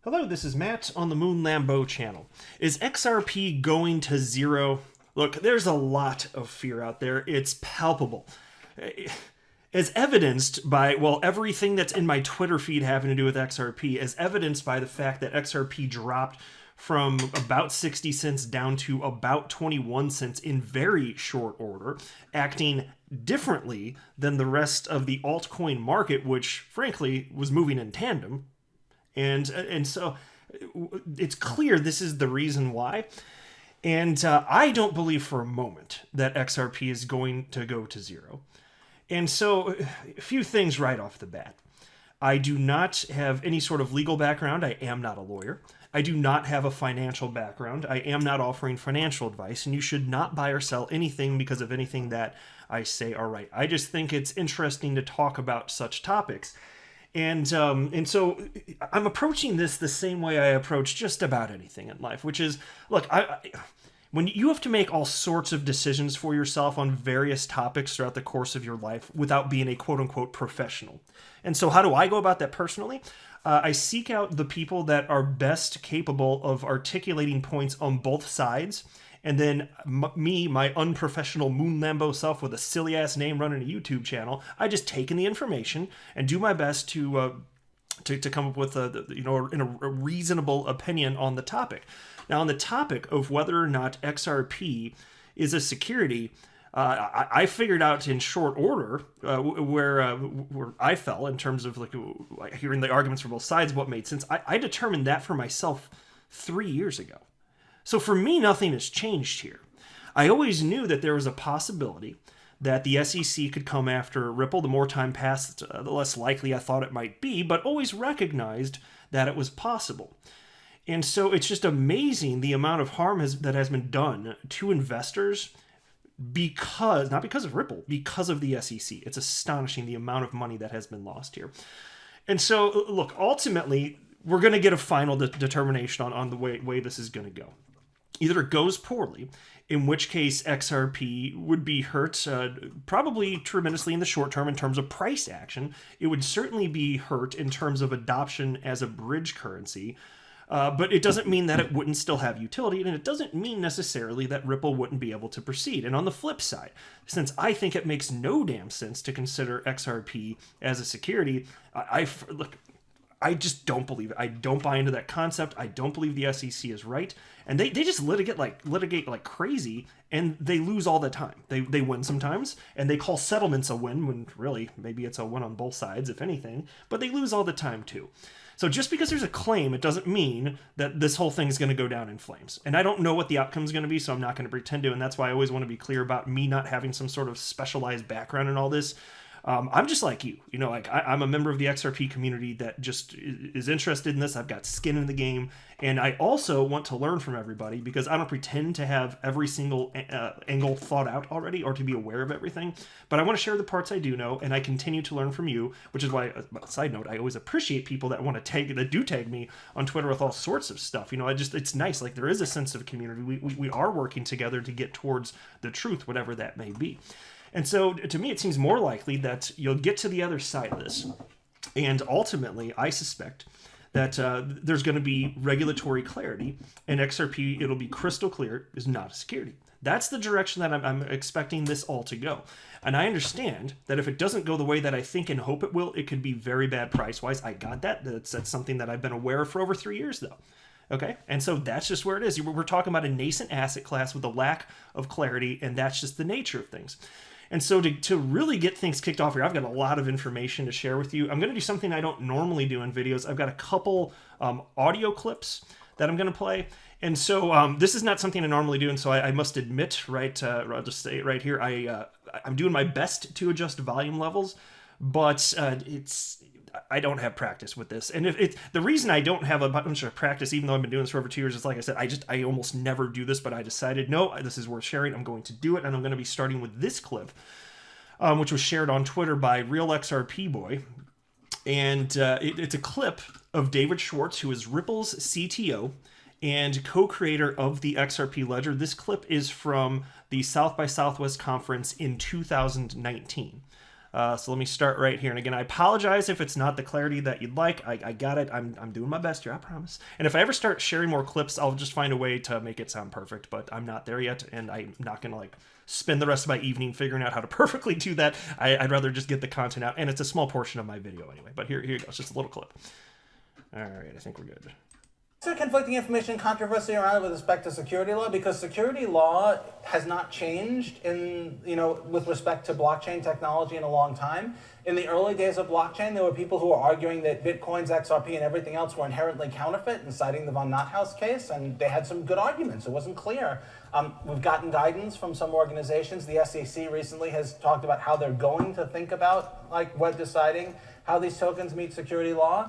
Hello, this is Matt on the Moon Lambeau channel. Is XRP going to zero? Look, there's a lot of fear out there. It's palpable. As evidenced by, well, everything that's in my Twitter feed having to do with XRP, as evidenced by the fact that XRP dropped from about 60 cents down to about 21 cents in very short order, acting differently than the rest of the altcoin market, which frankly was moving in tandem. And so it's clear this is the reason why. And I don't believe for a moment that XRP is going to go to zero. And so a few things right off the bat. I do not have any sort of legal background. I am not a lawyer. I do not have a financial background. I am not offering financial advice, and you should not buy or sell anything because of anything that I say or write. I just think it's interesting to talk about such topics. And so I'm approaching this the same way I approach just about anything in life, which is, look, when you have to make all sorts of decisions for yourself on various topics throughout the course of your life without being a quote-unquote professional. And so how do I go about that personally? I seek out the people that are best capable of articulating points on both sides. And then my unprofessional Moon Lambeau self with a silly ass name running a YouTube channel, I just take in the information and do my best to come up with a reasonable opinion on the topic. Now, on the topic of whether or not XRP is a security, I figured out in short order where I fell in terms of like hearing the arguments from both sides, what made sense. I determined that for myself 3 years ago. So for me, nothing has changed here. I always knew that there was a possibility that the SEC could come after Ripple. The more time passed, the less likely I thought it might be, but always recognized that it was possible. And so it's just amazing the amount of harm that has been done to investors not because of Ripple, because of the SEC. It's astonishing the amount of money that has been lost here. And so, look, ultimately, we're going to get a final determination on the way this is going to go. Either it goes poorly, in which case XRP would be hurt probably tremendously in the short term in terms of price action. It would certainly be hurt in terms of adoption as a bridge currency. But it doesn't mean that it wouldn't still have utility, and it doesn't mean necessarily that Ripple wouldn't be able to proceed. And on the flip side, since I think it makes no damn sense to consider XRP as a security, I just don't believe it. I don't buy into that concept. I don't believe the SEC is right. And they just litigate like crazy, and they lose all the time. They win sometimes, and they call settlements a win when really maybe it's a win on both sides, if anything. But they lose all the time too. So just because there's a claim, it doesn't mean that this whole thing is going to go down in flames. And I don't know what the outcome is going to be, so I'm not going to pretend to. And that's why I always want to be clear about me not having some sort of specialized background in all this. I'm just like you, I'm a member of the XRP community that just is interested in this. I've got skin in the game, and I also want to learn from everybody because I don't pretend to have every single angle thought out already or to be aware of everything, but I want to share the parts I do know, and I continue to learn from you, which is why, side note, I always appreciate people that do tag me on Twitter with all sorts of stuff. It's nice. Like, there is a sense of community. We are working together to get towards the truth, whatever that may be. And so, to me, it seems more likely that you'll get to the other side of this. And ultimately, I suspect that there's going to be regulatory clarity, and XRP, it'll be crystal clear, is not a security. That's the direction that I'm expecting this all to go. And I understand that if it doesn't go the way that I think and hope it will, it could be very bad price-wise. I got that. That's something that I've been aware of for over 3 years, though. Okay, and so that's just where it is. We're talking about a nascent asset class with a lack of clarity, and that's just the nature of things. And so to really get things kicked off here, I've got a lot of information to share with you. I'm going to do something I don't normally do in videos. I've got a couple audio clips that I'm going to play. And so this is not something I normally do, and so I must admit, I'll just say it right here, I'm doing my best to adjust volume levels, but I don't have practice with this. And the reason I don't have a bunch of practice, even though I've been doing this for over 2 years, is like I said, I almost never do this, but I decided, no, this is worth sharing. I'm going to do it, and I'm going to be starting with this clip, which was shared on Twitter by Real XRP Boy. And it's a clip of David Schwartz, who is Ripple's CTO and co-creator of the XRP Ledger. This clip is from the South by Southwest conference in 2019. So let me start right here. And again, I apologize if it's not the clarity that you'd like. I got it. I'm doing my best here, I promise. And if I ever start sharing more clips, I'll just find a way to make it sound perfect. But I'm not there yet, and I'm not going to like spend the rest of my evening figuring out how to perfectly do that. I'd rather just get the content out, and it's a small portion of my video anyway. But here goes, just a little clip. All right, I think we're good. Is there conflicting information controversy around with respect to security law? Because security law has not changed with respect to blockchain technology in a long time. In the early days of blockchain, there were people who were arguing that Bitcoin's XRP and everything else were inherently counterfeit and citing the von Nothaus case, and they had some good arguments. It wasn't clear. We've gotten guidance from some organizations. The SEC recently has talked about how they're going to think about when deciding how these tokens meet security law.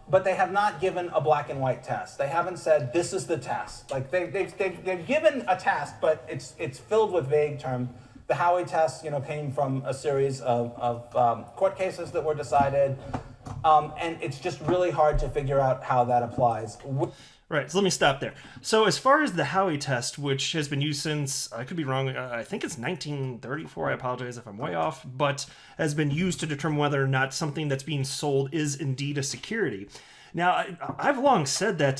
But they have not given a black and white test. They haven't said this is the test. Like they've given a test, but it's filled with vague terms. The Howey test, came from a series of court cases that were decided, and it's just really hard to figure out how that applies. Right, so let me stop there. So as far as the Howey test, which has been used since, I could be wrong, I think it's 1934, I apologize if I'm way off, but has been used to determine whether or not something that's being sold is indeed a security. Now, I've long said that,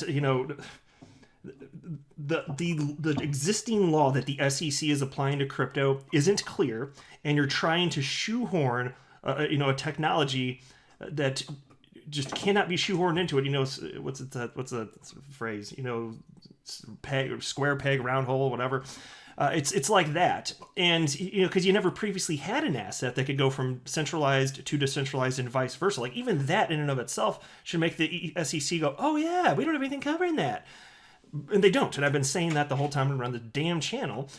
the existing law that the SEC is applying to crypto isn't clear, and you're trying to shoehorn, a technology that just cannot be shoehorned into it. What's the phrase? Square peg, round hole, whatever. It's like that. And, because you never previously had an asset that could go from centralized to decentralized and vice versa. Like, even that in and of itself should make the SEC go, oh yeah, we don't have anything covering that. And they don't. And I've been saying that the whole time around the damn channel.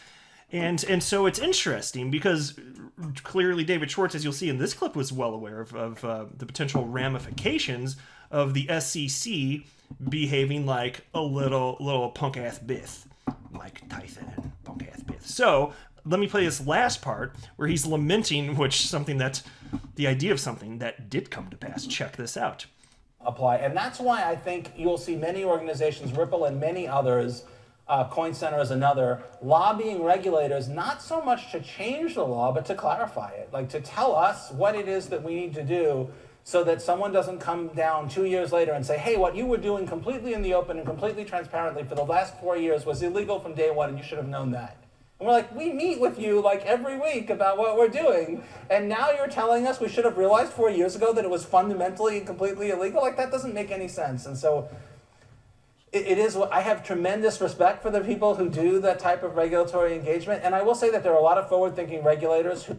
And so it's interesting because clearly David Schwartz, as you'll see in this clip, was well aware of the potential ramifications of the SEC behaving like a little punk-ass Biff. Mike Tyson, punk-ass Biff. So let me play this last part where he's lamenting the idea of something that did come to pass. Check this out. Apply. And that's why I think you'll see many organizations, Ripple and many others, Coin Center is another, lobbying regulators not so much to change the law, but to clarify it, like to tell us what it is that we need to do so that someone doesn't come down 2 years later and say, hey, what you were doing completely in the open and completely transparently for the last 4 years was illegal from day one, and you should have known that. And we're like, we meet with you like every week about what we're doing, and now you're telling us we should have realized 4 years ago that it was fundamentally and completely illegal? Like, that doesn't make any sense. And so it is. I have tremendous respect for the people who do that type of regulatory engagement, and I will say that there are a lot of forward-thinking regulators who...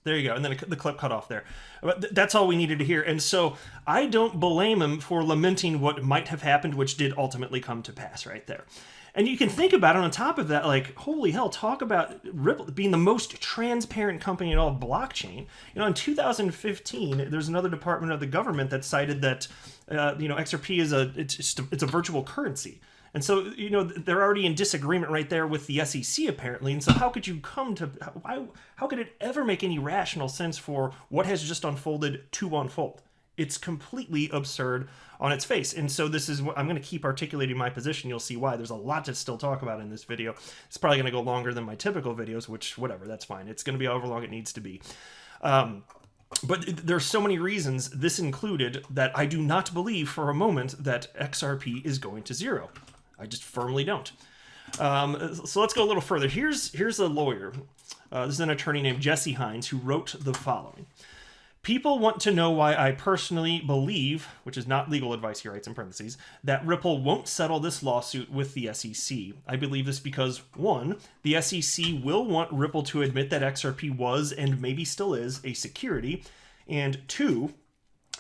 There you go, and then the clip cut off there. But that's all we needed to hear, and so I don't blame him for lamenting what might have happened, which did ultimately come to pass right there. And you can think about it on top of that, like, holy hell, talk about Ripple being the most transparent company in all of blockchain. In 2015, there's another department of the government that cited that, XRP is it's a virtual currency. And so, they're already in disagreement right there with the SEC, apparently. And so how could you how could it ever make any rational sense for what has just unfolded to unfold? It's completely absurd on its face. And so this is what I'm going to keep articulating my position. You'll see why. There's a lot to still talk about in this video. It's probably going to go longer than my typical videos, which, whatever, that's fine. It's going to be however long it needs to be. But there's so many reasons, this included, that I do not believe for a moment that XRP is going to zero. I just firmly don't. So let's go a little further. Here's a lawyer. This is an attorney named Jesse Hines who wrote the following. People want to know why I personally believe, which is not legal advice, he writes in parentheses, that Ripple won't settle this lawsuit with the SEC. I believe this because, 1, the SEC will want Ripple to admit that XRP was, and maybe still is, a security, and 2,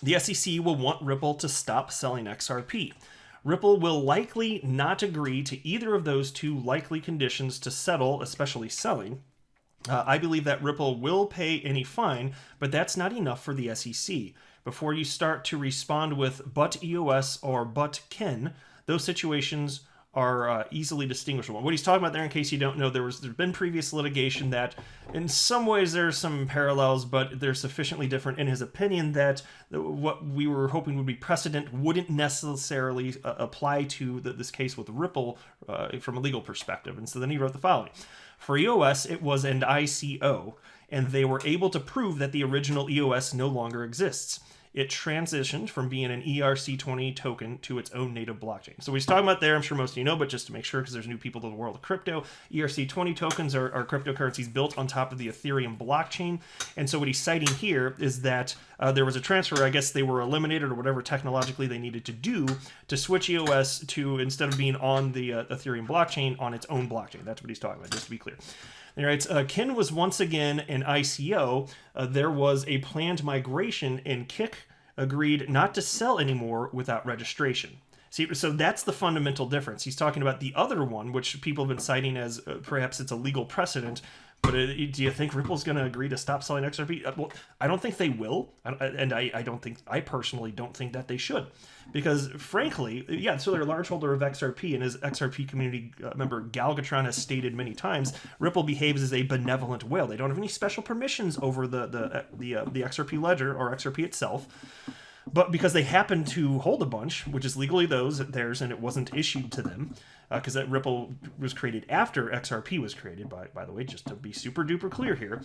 the SEC will want Ripple to stop selling XRP. Ripple will likely not agree to either of those two likely conditions to settle, especially selling. I believe that Ripple will pay any fine, but that's not enough for the SEC. Before you start to respond with but EOS or but Ken, those situations are easily distinguishable. What he's talking about there, in case you don't know, there's been previous litigation that in some ways there's some parallels, but they're sufficiently different in his opinion that what we were hoping would be precedent wouldn't necessarily apply to this case with Ripple from a legal perspective. And so then he wrote the following. For EOS, it was an ICO, and they were able to prove that the original EOS no longer exists. It transitioned from being an ERC20 token to its own native blockchain. So what he's talking about there, I'm sure most of you know, but just to make sure, because there's new people to the world of crypto, ERC20 tokens are cryptocurrencies built on top of the Ethereum blockchain. And so what he's citing here is that there was a transfer, I guess they were eliminated or whatever technologically they needed to do to switch EOS to, instead of being on the Ethereum blockchain, on its own blockchain. That's what he's talking about, just to be clear. All right, Kin was once again an ICO. There was a planned migration, and Kik agreed not to sell anymore without registration. See, so that's the fundamental difference. He's talking about the other one, which people have been citing as perhaps it's a legal precedent. But do you think Ripple's going to agree to stop selling XRP? Well, I don't think they will, and I personally don't think that they should, because frankly, yeah, so they're a large holder of XRP, and as XRP community member Galgatron has stated many times, Ripple behaves as a benevolent whale. They don't have any special permissions over the XRP ledger or XRP itself. But because they happen to hold a bunch, which is legally theirs, and it wasn't issued to them, because that Ripple was created after XRP was created, by the way, just to be super duper clear here,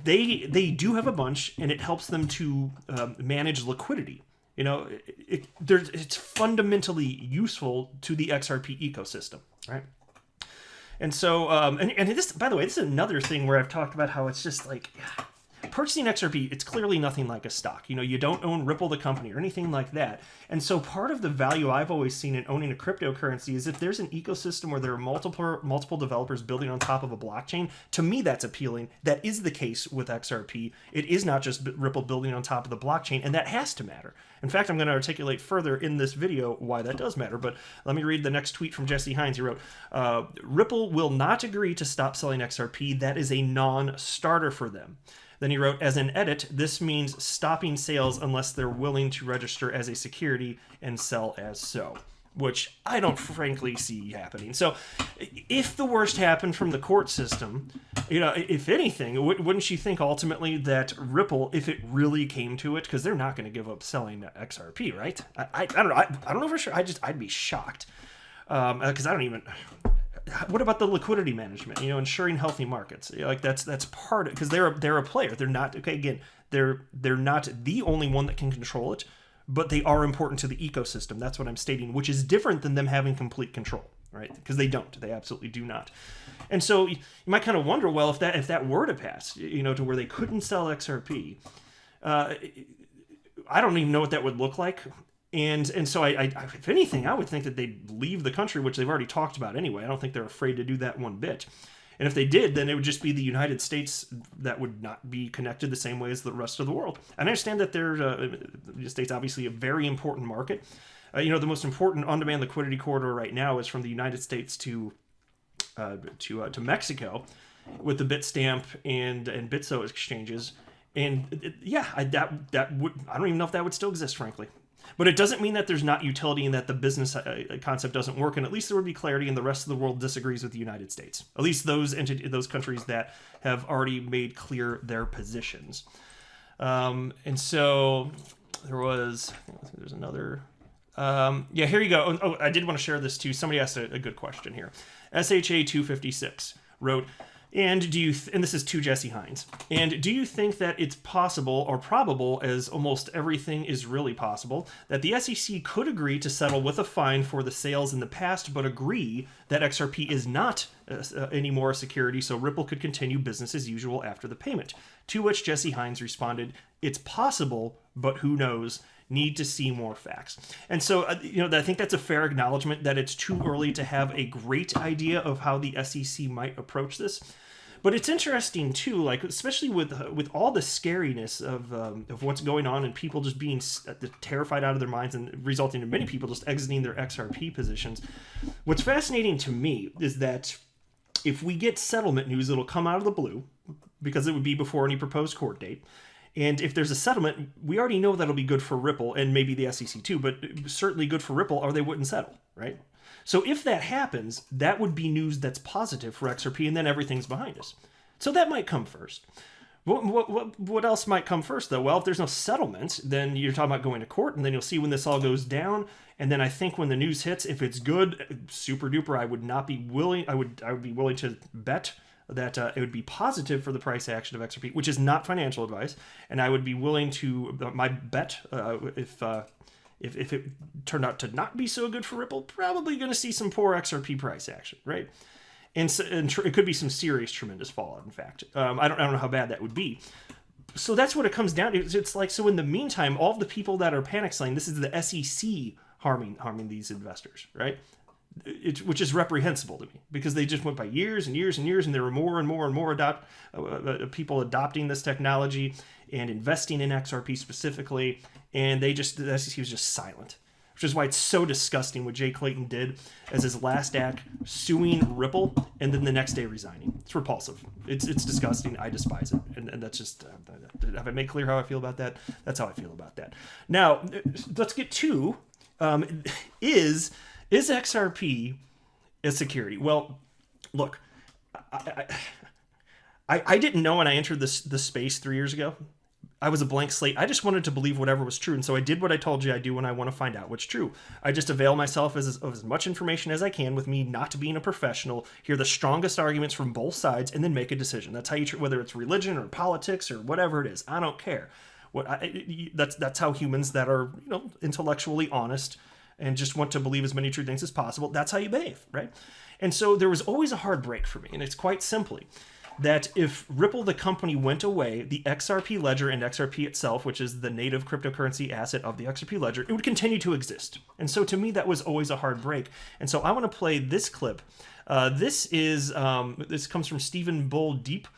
they do have a bunch, and it helps them to manage liquidity. It's fundamentally useful to the XRP ecosystem, right? And so, and this, by the way, this is another thing where I've talked about how it's just like, purchasing XRP, it's clearly nothing like a stock. You don't own Ripple the company or anything like that. And so part of the value I've always seen in owning a cryptocurrency is if there's an ecosystem where there are multiple developers building on top of a blockchain, to me that's appealing. That is the case with XRP. It is not just Ripple building on top of the blockchain, and that has to matter. In fact, I'm going to articulate further in this video why that does matter, but let me read the next tweet from Jesse Hines. He wrote, Ripple will not agree to stop selling XRP. That is a non-starter for them. Then he wrote, as an edit, this means stopping sales unless they're willing to register as a security and sell as so, which I don't frankly see happening. So if the worst happened from the court system, if anything, wouldn't you think ultimately that Ripple, if it really came to it, because they're not going to give up selling XRP, right? I don't know. I don't know for sure. I'd be shocked because I don't even... What about the liquidity management? Ensuring healthy markets. Like that's part of, because they're a player. They're not again. They're not the only one that can control it, but they are important to the ecosystem. That's what I'm stating, which is different than them having complete control, right? Because they don't. They absolutely do not. And so you might kind of wonder, well, if that were to pass, to where they couldn't sell XRP, I don't even know what that would look like. And so I if anything, I would think that they'd leave the country, which they've already talked about anyway. I don't think they're afraid to do that one bit. And if they did, then it would just be the United States that would not be connected the same way as the rest of the world. And I understand that the United States obviously a very important market. The most important on-demand liquidity corridor right now is from the United States to Mexico, with the Bitstamp and Bitso exchanges. And that would, I don't even know if that would still exist, frankly. But it doesn't mean that there's not utility and that the business concept doesn't work. And at least there would be clarity, and the rest of the world disagrees with the United States. At least those countries that have already made clear their positions. And so there's another. Here you go. Oh, I did want to share this too. Somebody asked a good question here. SHA256 wrote, and this is to Jesse Hines, and do you think that it's possible or probable, as almost everything is really possible, that the SEC could agree to settle with a fine for the sales in the past, but agree that XRP is not anymore a security, so Ripple could continue business as usual after the payment? To which Jesse Hines responded, it's possible, but who knows? Need to see more facts. And so, I think that's a fair acknowledgement that it's too early to have a great idea of how the SEC might approach this. But it's interesting too, like especially with all the scariness of what's going on and people just being terrified out of their minds and resulting in many people just exiting their XRP positions. What's fascinating to me is that if we get settlement news, it'll come out of the blue because it would be before any proposed court date. And if there's a settlement, we already know that'll be good for Ripple and maybe the SEC too, but certainly good for Ripple or they wouldn't settle, right? So if that happens, that would be news that's positive for XRP, and then everything's behind us. So that might come first. What else might come first, though? Well, if there's no settlement, then you're talking about going to court, and then you'll see when this all goes down. And then I think when the news hits, if it's good, super duper, I would be willing to bet that it would be positive for the price action of XRP, which is not financial advice. And I would be willing to, my bet, if it turned out to not be so good for Ripple, probably going to see some poor XRP price action, right? And it could be some serious, tremendous fallout, in fact. I don't know how bad that would be. So that's what it comes down to. It's like, so in the meantime, all of the people that are panic selling, this is the SEC harming these investors, right? Which is reprehensible to me, because they just went by years and years and years, and there were more and more and more people adopting this technology and investing in XRP specifically, and the SEC was just silent. Which is why it's so disgusting what Jay Clayton did as his last act, suing Ripple and then the next day resigning. It's repulsive. It's disgusting. I despise it. And that's just, have I made clear how I feel about that? That's how I feel about that. Now, let's get to, is XRP a security? Well, look, I didn't know when I entered this space 3 years ago. I was a blank slate. I just wanted to believe whatever was true. And so I did what I told you I do when I want to find out what's true. I just avail myself of as much information as I can, with me not being a professional, hear the strongest arguments from both sides, and then make a decision. That's how you, whether it's religion or politics or whatever it is, I don't care. That's how humans that are, intellectually honest and just want to believe as many true things as possible, that's how you behave, right? And so there was always a hard break for me. And it's quite simply that if Ripple, the company, went away, the XRP ledger and XRP itself, which is the native cryptocurrency asset of the XRP ledger, it would continue to exist. And so to me, that was always a hard break. And so I want to play this clip. This comes from Stephen Bull Deep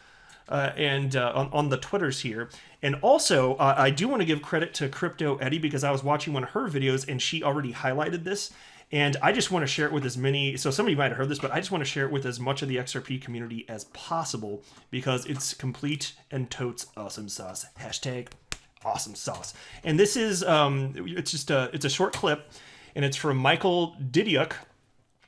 and on the Twitters here. And also, I do want to give credit to Crypto Eddie, because I was watching one of her videos and she already highlighted this. And I just want to share it with as many, so somebody might have heard this, but I just want to share it with as much of the XRP community as possible, because it's complete and totes awesome sauce. Hashtag awesome sauce. And this is, it's a short clip, and it's from Michael Didiuk,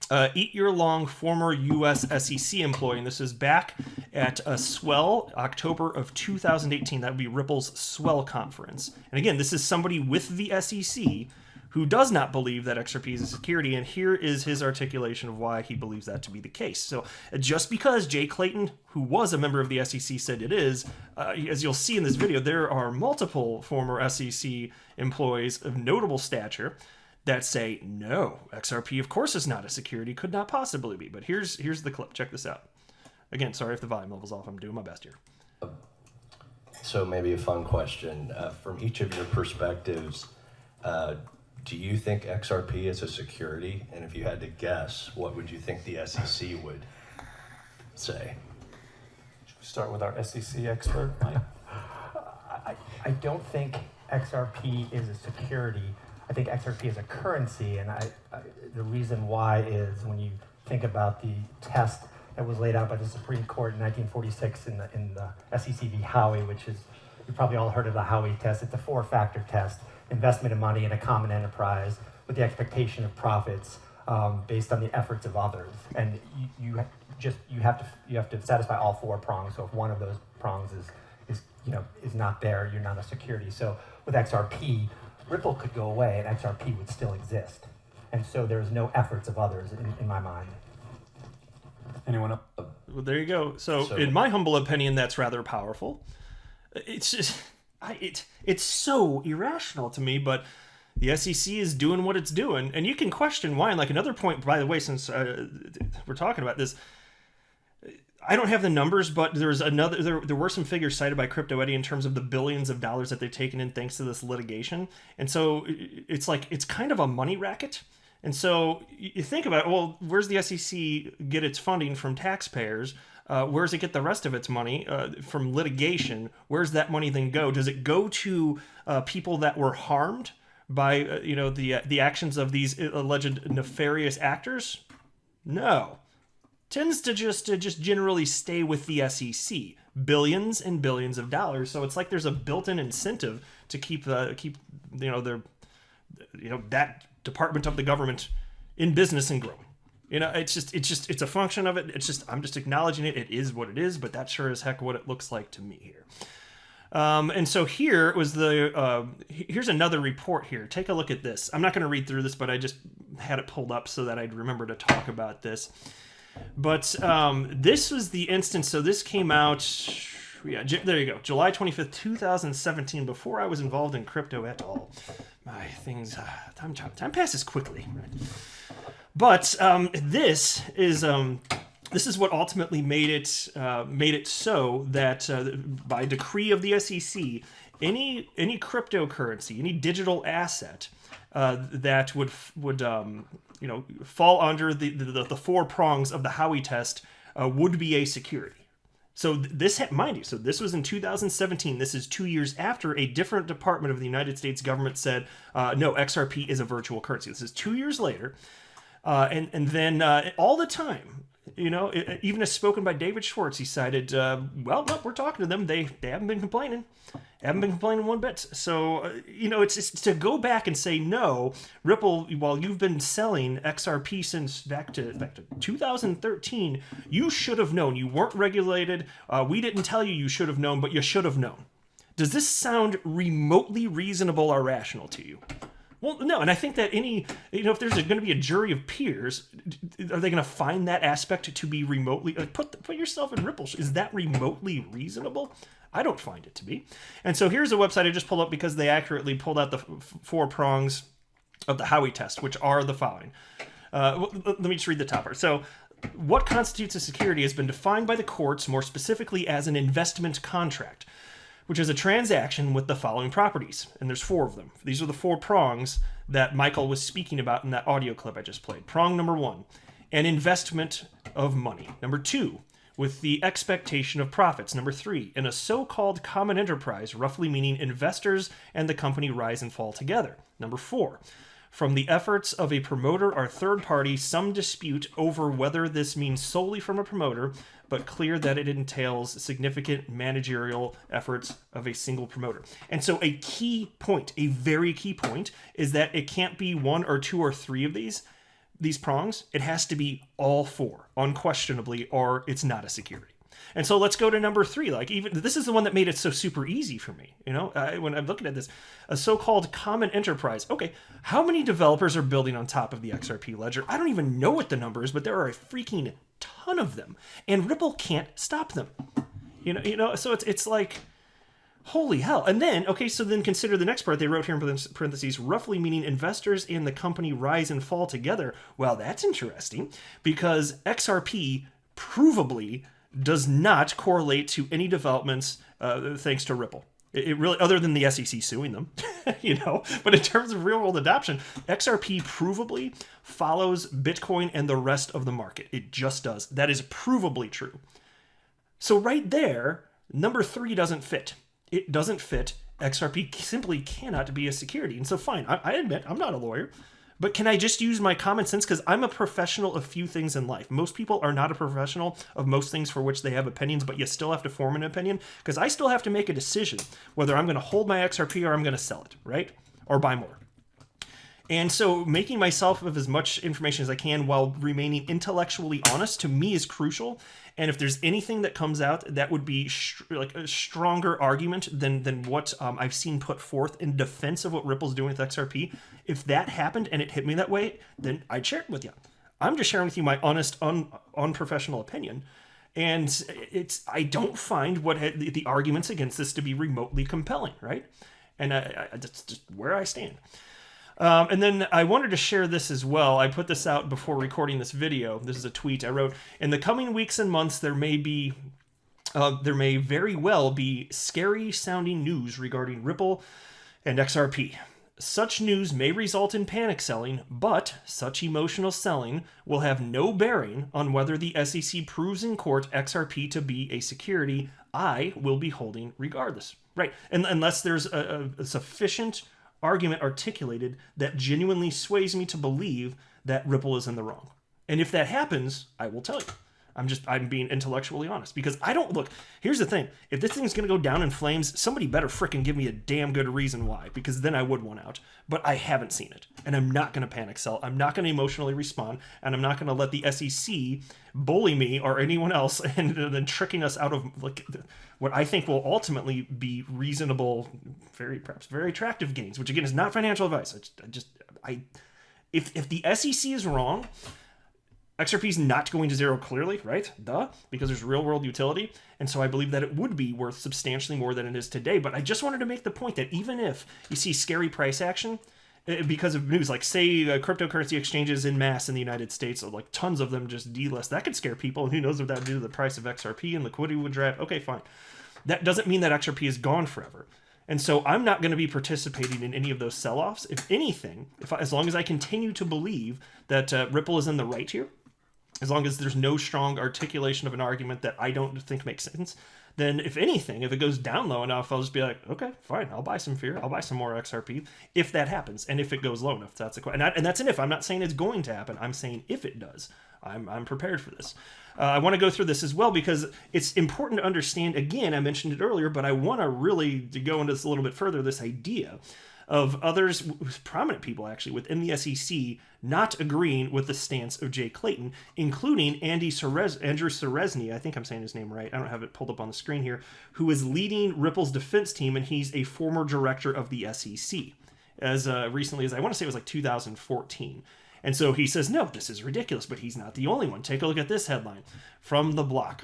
8-year-long former U.S. SEC employee. And this is back at a Swell, October of 2018. That would be Ripple's Swell conference. And again, this is somebody with the SEC who does not believe that XRP is a security, and here is his articulation of why he believes that to be the case. So just because Jay Clayton, who was a member of the SEC, said it is, as you'll see in this video, there are multiple former SEC employees of notable stature that say, no, XRP of course is not a security, could not possibly be. But here's the clip. Check this out. Again, sorry if the volume level's off. I'm doing my best here. So maybe a fun question. From each of your perspectives, do you think XRP is a security? And if you had to guess, what would you think the SEC would say? Should we start with our SEC expert, Mike? I don't think XRP is a security. I think XRP is a currency, and the reason why is when you think about the test that was laid out by the Supreme Court in 1946 in the SEC v. Howey, which is, you probably all heard of the Howey test. It's a 4-factor test: investment of money in a common enterprise with the expectation of profits based on the efforts of others. And you have to satisfy all 4 prongs. So if one of those prongs is not there, you're not a security. So with XRP, Ripple could go away and XRP would still exist. And so there's no efforts of others in my mind. Anyone else? Well, there you go. So in my humble opinion, that's rather powerful. It's just, it's so irrational to me, but the SEC is doing what it's doing. And you can question why. And like another point, by the way, since we're talking about this, I don't have the numbers, but there were some figures cited by Crypto Eddie in terms of the billions of dollars that they've taken in thanks to this litigation. And so it's kind of a money racket. And so you think about it, well, where's the SEC get its funding from taxpayers? Where does it get the rest of its money from litigation? Where's that money then go? Does it go to people that were harmed by the actions of these alleged nefarious actors? No. tends to just generally stay with the SEC, billions and billions of dollars. So it's like there's a built-in incentive to keep their that department of the government in business and growing. It's a function of it. I'm just acknowledging it. It is what it is, but that's sure as heck what it looks like to me here. And so here was here's another report here. Take a look at this. I'm not going to read through this, but I just had it pulled up so that I'd remember to talk about this. But this was the instance. So this came out, there you go, July 25th, 2017, before I was involved in crypto at all. My things, time passes quickly. Right? But this is what ultimately made it so that by decree of the SEC, any cryptocurrency, any digital asset that would fall under the four prongs of the Howey test would be a security. So mind you, this was in 2017. This is 2 years after a different department of the United States government said, no, XRP is a virtual currency. This is 2 years later. And then all the time, even as spoken by David Schwartz, he cited, well, no, we're talking to them. They haven't been complaining. Haven't been complaining one bit. So, it's to go back and say, no, Ripple, while you've been selling XRP since back to 2013, you should have known. You weren't regulated. We didn't tell you should have known, but you should have known. Does this sound remotely reasonable or rational to you? Well, no, and I think that if there's going to be a jury of peers, are they going to find that aspect to be remotely, put yourself in Ripple? Is that remotely reasonable? I don't find it to be. And so here's a website I just pulled up because they accurately pulled out the four prongs of the Howey test, which are the following. Let me just read the top part. So, what constitutes a security has been defined by the courts more specifically as an investment contract, which is a transaction with the following properties. And there's four of them. These are the four prongs that Michael was speaking about in that audio clip I just played. Prong number 1, an investment of money. Number 2, with the expectation of profits. Number 3, in a so-called common enterprise, roughly meaning investors and the company rise and fall together. Number 4, from the efforts of a promoter or third party, some dispute over whether this means solely from a promoter, but clear that it entails significant managerial efforts of a single promoter. And so a key point, a very key point, is that it can't be 1 or 2 or 3 of these prongs. It has to be all 4, unquestionably, or it's not a security. And so let's go to number 3. Like, even this is the one that made it so super easy for me. When I'm looking at this, a so-called common enterprise. Okay, how many developers are building on top of the XRP ledger? I don't even know what the number is, but there are a freaking ton of them, and Ripple can't stop them. So it's like, holy hell. And then, so then consider the next part they wrote here in parentheses, roughly meaning investors and the company rise and fall together. Well, that's interesting because XRP provably does not correlate to any developments thanks to Ripple. It really, other than the SEC suing them, but in terms of real world adoption, XRP provably follows Bitcoin and the rest of the market. It just does. That is provably true. So right there, number 3 doesn't fit. It doesn't fit. XRP simply cannot be a security. And so fine, I admit I'm not a lawyer, but can I just use my common sense? Because I'm a professional of few things in life. Most people are not a professional of most things for which they have opinions, but you still have to form an opinion because I still have to make a decision whether I'm going to hold my XRP or I'm going to sell it, right? Or buy more. And so making myself of as much information as I can while remaining intellectually honest to me is crucial. And if there's anything that comes out that would be like a stronger argument than what I've seen put forth in defense of what Ripple's doing with XRP, if that happened and it hit me that way, then I'd share it with you. I'm just sharing with you my honest, unprofessional opinion. And I don't find the arguments against this to be remotely compelling, right? And that's just where I stand. And then I wanted to share this as well. I put this out before recording this video. This is a tweet I wrote. In the coming weeks and months, there may very well be scary sounding news regarding Ripple and XRP. Such news may result in panic selling, but such emotional selling will have no bearing on whether the SEC proves in court XRP to be a security I will be holding regardless. Right. And unless there's a sufficient argument articulated that genuinely sways me to believe that Ripple is in the wrong. And if that happens, I will tell you. I'm being intellectually honest, because I don't look. Here's the thing: if this thing's gonna go down in flames, somebody better frickin' give me a damn good reason why, because then I would want out. But I haven't seen it, and I'm not gonna panic sell. I'm not gonna emotionally respond, and I'm not gonna let the SEC bully me or anyone else, and then tricking us out of like what I think will ultimately be reasonable, perhaps very attractive gains. Which again is not financial advice. If the SEC is wrong, XRP is not going to zero clearly, right? Duh, because there's real world utility. And so I believe that it would be worth substantially more than it is today. But I just wanted to make the point that even if you see scary price action because of news, like say cryptocurrency exchanges in mass in the United States, or like tons of them just delist, that could scare people. And who knows what that would do to the price of XRP, and liquidity would drop. Okay, fine. That doesn't mean that XRP is gone forever. And so I'm not going to be participating in any of those sell-offs. If anything, as long as I continue to believe that Ripple is in the right here, as long as there's no strong articulation of an argument that I don't think makes sense, then if anything, if it goes down low enough, I'll just be like, okay, fine, I'll buy some fear, I'll buy some more XRP, if that happens, and if it goes low enough. That's a question, and that's an if. I'm not saying it's going to happen. I'm saying if it does, I'm prepared for this. I want to go through this as well because it's important to understand. Again, I mentioned it earlier, but I want to really go into this a little bit further. This idea of others, prominent people actually within the SEC, not agreeing with the stance of Jay Clayton, including Andrew Serezny, I think I'm saying his name right, I don't have it pulled up on the screen here, who is leading Ripple's defense team, and he's a former director of the SEC, as recently as, I want to say it was like 2014. And so he says, no, this is ridiculous, but he's not the only one. Take a look at this headline from The Block.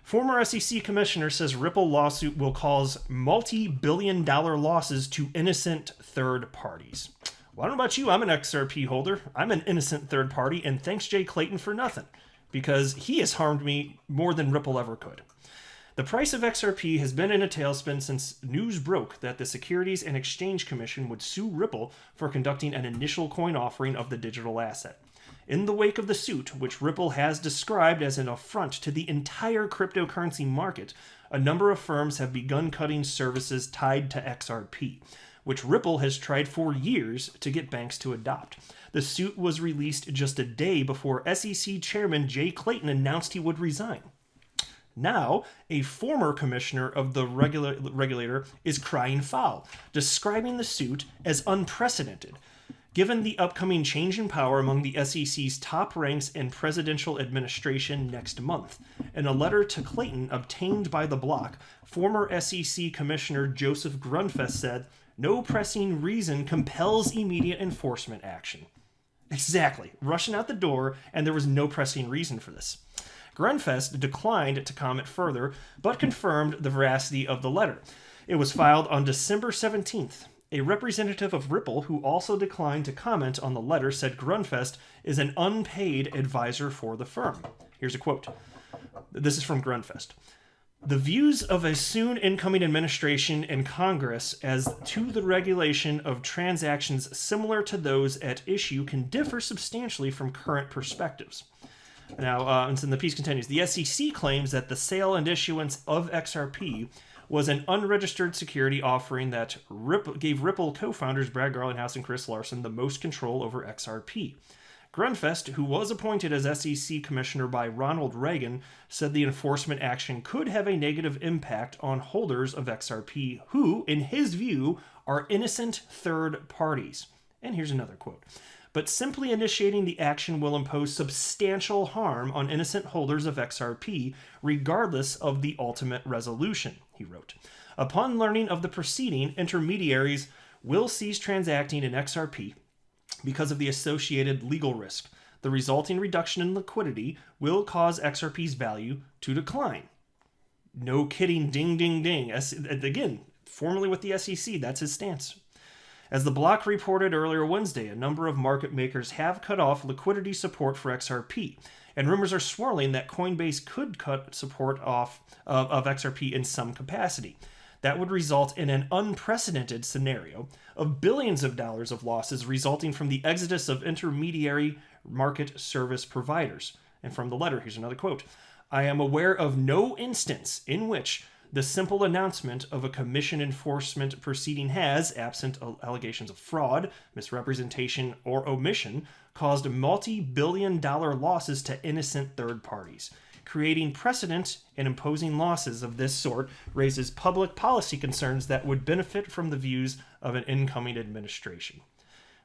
Former SEC commissioner says Ripple lawsuit will cause multi-billion-dollar losses to innocent third parties. Well, I don't know about you. I'm an XRP holder. I'm an innocent third party, and thanks Jay Clayton for nothing, because he has harmed me more than Ripple ever could. The price of XRP has been in a tailspin since news broke that the Securities and Exchange Commission would sue Ripple for conducting an initial coin offering of the digital asset. In the wake of the suit, which Ripple has described as an affront to the entire cryptocurrency market, a number of firms have begun cutting services tied to XRP, which Ripple has tried for years to get banks to adopt. The suit was released just a day before SEC Chairman Jay Clayton announced he would resign. Now, a former commissioner of the regulator is crying foul, describing the suit as unprecedented, given the upcoming change in power among the SEC's top ranks in presidential administration next month. In a letter to Clayton obtained by The Block, former SEC Commissioner Joseph Grunfest said, "No pressing reason compels immediate enforcement action." Exactly. Rushing out the door, and there was no pressing reason for this. Grunfest declined to comment further, but confirmed the veracity of the letter. It was filed on December 17th. A representative of Ripple, who also declined to comment on the letter, said Grunfest is an unpaid advisor for the firm. Here's a quote. This is from Grunfest. "The views of a soon incoming administration and Congress as to the regulation of transactions similar to those at issue can differ substantially from current perspectives." Now, and so the piece continues, the SEC claims that the sale and issuance of XRP was an unregistered security offering that gave Ripple co-founders Brad Garlinghouse and Chris Larson the most control over XRP. Grunfest, who was appointed as SEC commissioner by Ronald Reagan, said the enforcement action could have a negative impact on holders of XRP who, in his view, are innocent third parties. And here's another quote. "But simply initiating the action will impose substantial harm on innocent holders of XRP, regardless of the ultimate resolution," he wrote. "Upon learning of the proceeding, intermediaries will cease transacting in XRP because of the associated legal risk. The resulting reduction in liquidity will cause XRP's value to decline." No kidding, ding, ding, ding. Again, formerly with the SEC, that's his stance. As The Block reported earlier Wednesday, a number of market makers have cut off liquidity support for XRP, and rumors are swirling that Coinbase could cut support off of XRP in some capacity. That would result in an unprecedented scenario of billions of dollars of losses resulting from the exodus of intermediary market service providers. And from the letter, here's another quote. "I am aware of no instance in which the simple announcement of a commission enforcement proceeding has, absent allegations of fraud, misrepresentation, or omission, caused multi-billion-dollar losses to innocent third parties, Creating precedent and imposing losses of this sort raises public policy concerns that would benefit from the views of an incoming administration.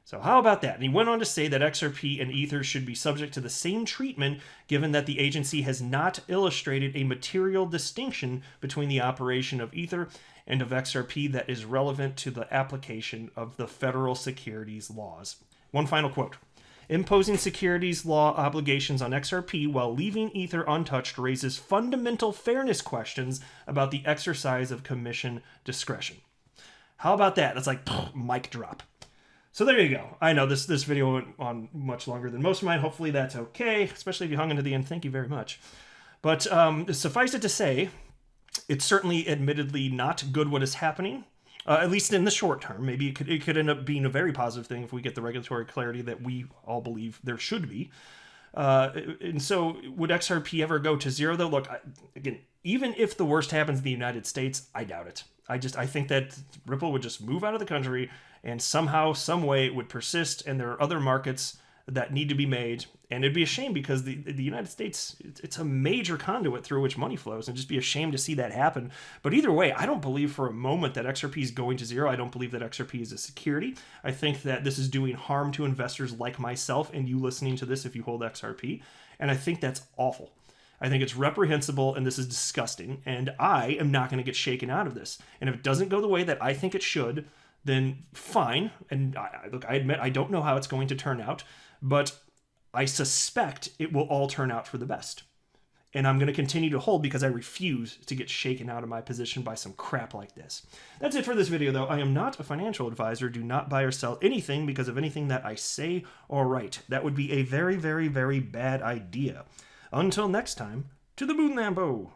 So how about that? And he went on to say that XRP and Ether should be subject to the same treatment, given that the agency has not illustrated a material distinction between the operation of Ether and of XRP that is relevant to the application of the federal securities laws. One final quote. Imposing securities law obligations on XRP while leaving Ether untouched raises fundamental fairness questions about the exercise of commission discretion. How about that? That's like mic drop. So there you go. I know this video went on much longer than most of mine. Hopefully that's okay, especially if you hung into the end. Thank you very much. But suffice it to say, it's certainly admittedly not good what is happening, at least in the short term. Maybe it could end up being a very positive thing if we get the regulatory clarity that we all believe there should be. And so would XRP ever go to zero, though? Look, again, even if the worst happens in the United States, I doubt it. I think that Ripple would just move out of the country, and somehow, some way, it would persist, and there are other markets that need to be made. And it'd be a shame because the United States, it's a major conduit through which money flows, and just be a shame to see that happen. But either way, I don't believe for a moment that XRP is going to zero. I don't believe that XRP is a security. I think that this is doing harm to investors like myself and you listening to this if you hold XRP. And I think that's awful. I think it's reprehensible, and this is disgusting, and I am not going to get shaken out of this. And if it doesn't go the way that I think it should, then fine. And look, I admit I don't know how it's going to turn out, but I suspect it will all turn out for the best. And I'm going to continue to hold because I refuse to get shaken out of my position by some crap like this. That's it for this video, though. I am not a financial advisor. Do not buy or sell anything because of anything that I say or write. That would be a very, very, very bad idea. Until next time, to the moon, Lambo!